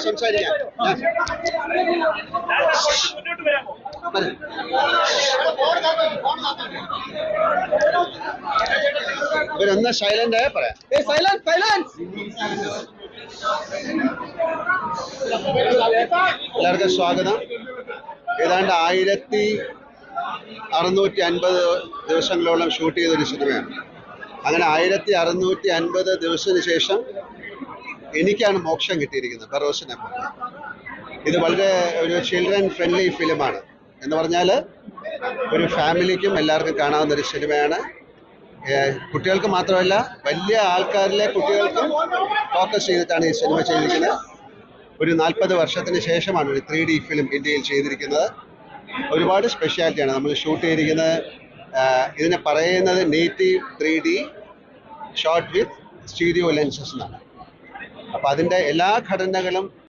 സംസാരിക്കാം. ഇവരൊന്ന് സൈലന്റ് ആയ പറയാം. എല്ലാവർക്കും സ്വാഗതം. ഏതാണ്ട് 1650 ദിവസങ്ങളോളം ഷൂട്ട് ചെയ്തൊരു സിനിമയാണ്. അങ്ങനെ 1650 ദിവസത്തിന് ശേഷം എനിക്കാണ് മോക്ഷം കിട്ടിയിരിക്കുന്നത്, ഫെറോസിനെ. ഇത് വളരെ ഒരു ചിൽഡ്രൻ ഫ്രണ്ട്ലി ഫിലിമാണ്. എന്ന് പറഞ്ഞാൽ ഒരു ഫാമിലിക്കും എല്ലാവർക്കും കാണാവുന്ന ഒരു സിനിമയാണ്. കുട്ടികൾക്ക് മാത്രമല്ല, വലിയ ആൾക്കാരിലെ കുട്ടികൾക്കും ഫോക്കസ് ചെയ്തിട്ടാണ് ഈ സിനിമ ചെയ്തിരിക്കുന്നത്. ഒരു 40 വർഷത്തിന് ശേഷമാണ് ഒരു 3D ഫിലിം ഇന്ത്യയിൽ ചെയ്തിരിക്കുന്നത്. ഒരുപാട് സ്പെഷ്യാലിറ്റിയാണ് നമ്മൾ ഷൂട്ട് ചെയ്തിരിക്കുന്നത്. ഇതിനെ പറയുന്നത് നേറ്റീവ് 3D ഷോട്ട് വിത്ത് സ്റ്റീരിയോ ലെൻസസ് എന്നാണ്. അപ്പോൾ അതിൻ്റെ എല്ലാ ഘടനകളും